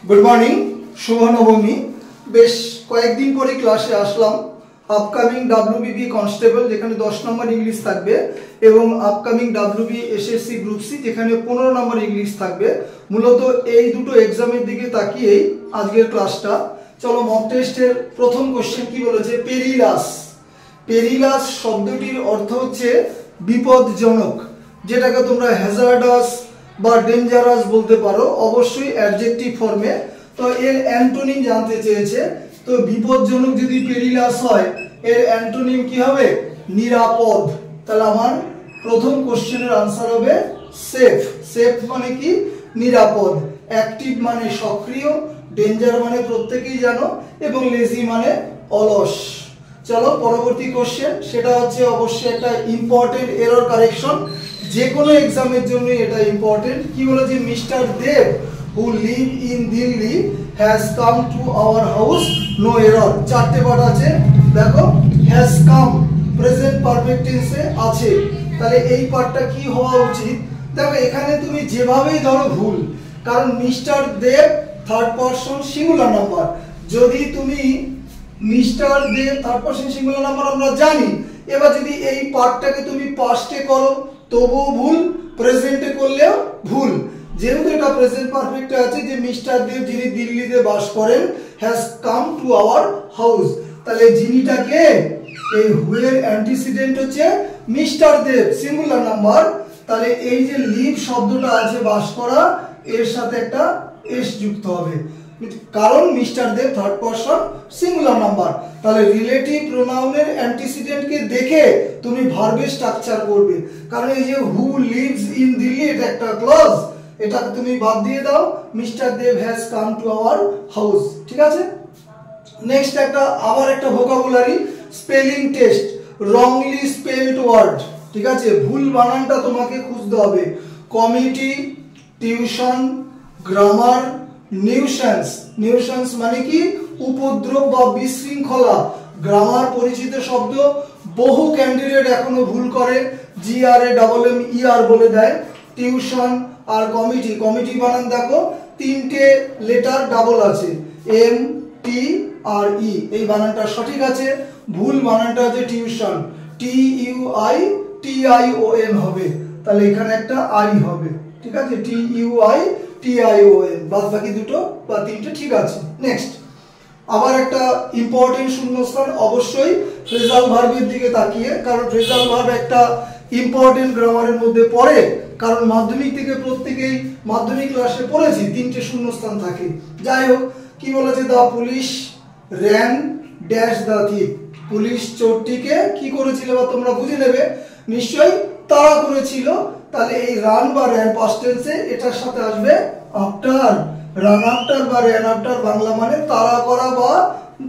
good morning शुभ नवमी बेश कয়েকদিন পরে ক্লাসে আসলাম আপকামিং ডব্লিউবিবি কনস্টেবল যেখানে 10 নম্বর ইংলিশ থাকবে এবং upcoming WB SSC group C যেখানে 15 নম্বর ইংলিশ থাকবে মূলত এই দুটো এক্সামের দিকে তাকিয়েই আজকের ক্লাসটা চলো মক টেস্টের প্রথম কোশ্চেন কি বলেছে পেরিলাস পেরিলাস শব্দটির অর্থ হচ্ছে বিপদজনক যেটাকে তোমরা হ্যাজার্ডাস বা ডেঞ্জারাস বলতে পারো অবশ্যই অ্যাডজেক্টিভ ফর্মে তো এর অ্যান্টোনিম জানতে চেয়েছে তো বিপদজনক যদি পেরিলাস হয় এর অ্যান্টোনিম কি হবে নিরাপদ তাহলে আমার প্রথম কোশ্চেনের आंसर হবে সেফ সেফ মানে কি নিরাপদ অ্যাক্টিভ মানে সক্রিয় ডেঞ্জার মানে প্রত্যেকেই জানো এবং লেজি মানে অলস চলো পরবর্তী কোশ্চেন সেটা হচ্ছে অবশ্যই একটা ইম্পর্টেন্ট এরর কারেকশন যে কোনো এক্সামের জন্য এটা ইম্পর্টেন্ট কি বলেছে mister Dev who live in Delhi has come to our house no error চারটে পার্ট আছে দেখো has come প্রেজেন্ট পারফেক্ট টেন্সে আছে তাহলে এই পার্টটা কি হওয়া উচিত দেখো এখানে তুমি যেভাবেই ধরো ভুল কারণ মিস্টার দেব থার্ড পারসন সিঙ্গুলার নাম্বার যদি তুমি মিস্টার দেব থার্ড পারসন সিঙ্গুলার নাম্বার আমরা জানি এবার যদি এই পার্টটাকে তুমি পাস্টে করো তবুও ভুল প্রেজেন্টে করলেও ভুল যেহেতু এটা প্রেজেন্ট পারফেক্টে আছে যে মিস্টার দেব যিনি দিল্লিতে বাস করেন has come to our house তাহলে যিনিটাকে এই হুয়ের অ্যান্টিসিডেন্ট হচ্ছে মিস্টার দেব সিঙ্গুলার নাম্বার তাহলে এই যে লিভ শব্দটা আছে বাস করা এর সাথে একটা এস যুক্ত হবে কারণ মিস্টার দেব থার্ড পারসন সিঙ্গুলার নাম্বার তাহলে রিলেটিভ প্রোনাউনের অ্যান্টিসিডেন্টকে দেখে তুমি ভার্বের স্ট্রাকচার করবে কারণ এই যে হু লিভস ইন দিল্লি এটা একটা ক্লজ এটা তুমি বাদ দিয়ে দাও mister Dev has come to our house ঠিক আছে নেক্সট একটা আবার একটা vocabulary spelling test wrongly spelled word ঠিক আছে ভুল বানানটা তোমাকে খুঁজতে হবে committee tuition grammar nuisance nuisance মানে কি উপদ্রব বা বিশৃঙ্খলা গ্রামার পরিচিত শব্দ বহু ক্যান্ডিডেট এখনো ভুল করে GRAMMER বলে দেয় টিউশন আর কমিটি কমিটি বানান দেখো তিনটে লেটার ডাবল আছে MTRE এই বানানটা সঠিক আছে ভুল বানানটা হচ্ছে টিউশন TUITION হবে তাহলে এখানে একটা আই হবে ঠিক আছে TUITION বাদ বাকি দুটো বা তিনটে ঠিক আছে নেক্সট আবার একটা ইম্পর্টেন্ট শূন্যস্থান অবশ্যই ফ্রেজাল ভার্বের দিকে তাকিয়ে কারণ ফ্রেজাল ভার্ব একটা ইম্পর্টেন্ট গ্রামারের মধ্যে পড়ে কারণ মাধ্যমিক থেকে প্রত্যেকেই মাধ্যমিক ক্লাসে পড়েছি তিনটে শূন্যস্থান থাকে যাই হোক কি বলেছে the police ran dash the thief police চোরটিকে কি করেছিল বা তোমরা বুঝে নেবে নিশ্চয়ই তাড়া করেছিল তাহলে এই রান বা র্যান পাস্ট টেন্সে এটার সাথে আসবে আফটার রান আফটার বা র্যান আফটার বাংলা মানে তাড়া করা বা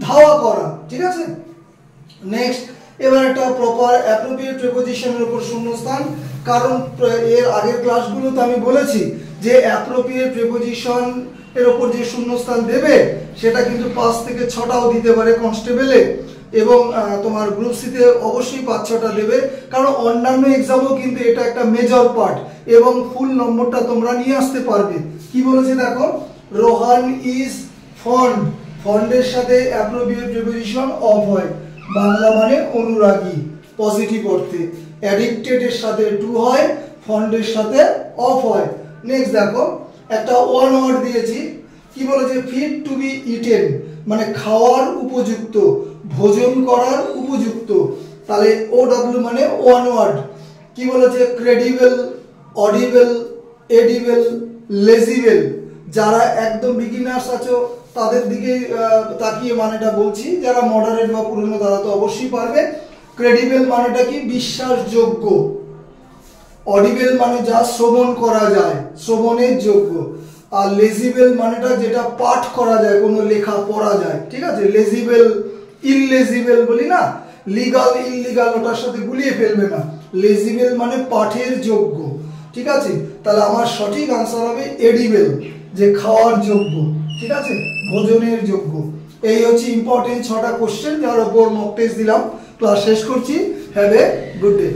ধাওয়া করা ঠিক আছে নেক্সট এবার একটা প্রপার অ্যাপ্রোপ্রিয়েট প্রিপোজিশনের উপর শূন্যস্থান কারণ এর আগের ক্লাসগুলোতে আমি বলেছি যে অ্যাপ্রোপ্রিয়েট প্রিপোজিশন এর উপর যে শূন্যস্থান দেবে সেটা কিন্তু 5 থেকে 6টাও দিতে পারে কনস্টেবলে এবং তোমার গ্রুপ সিতে অবশ্যই 5-6টা দেবে কারণ অন্যান্য এক্সামও কিন্তু এটা একটা মেজর পার্ট এবং ফুল নম্বরটা তোমরা নিয়ে আসতে পারবে কি বলেছে দেখো রোহান ইজ ফন্ড ফন্ডের সাথে অ্যাপ্রোপ্রিয়েট প্রিপোজিশন অফ হয় বাংলা মানে অনুরাগী পজিটিভ অর্থে অ্যাডিক্টেড এর সাথে টু হয় ফন্ডের সাথে অফ হয় নেক্সট দেখো একটা ওয়ান ওয়ার্ড দিয়েছি কি বলেছে ফিট টু বি ইটেন মানে খাওয়ার উপযুক্ত ভোজন করার উপযুক্ত তাহলে OW মানে ওয়ান ওয়ার্ড কি বলেছে ক্রেডিবল অডিবল এডিবল লেজিবল যারা একদম বিগিনার্স আছো তাদের দিকে তাকিয়ে মানেটা বলছি যারা মডারেট বা পুরনো তারা তো অবশ্যই পারবে ক্রেডিবল মানেটা কি বিশ্বাসযোগ্য অডিবল মানে যা শ্রবণ করা যায় শ্রবণের যোগ্য আর লেজিবল মানেটা যেটা পাঠ করা যায় কোনো লেখা পড়া যায় ঠিক আছে লেজিবল ইললেজিবল বলি না লিগাল ইললিগাল ওটার সাথে গুলিয়ে ফেলবে না লেজিবল মানে পাঠের যোগ্য ঠিক আছে তাহলে আমার সঠিক आंसर হবে এডিবল যে খাওয়ার যোগ্য ঠিক আছে ভোজনের যোগ্য এই হচ্ছে ইম্পর্টেন্ট 6টা কোশ্চেন যার উপর মক টেস্ট দিলাম ক্লাস শেষ করছি হ্যাভ এ গুড ডে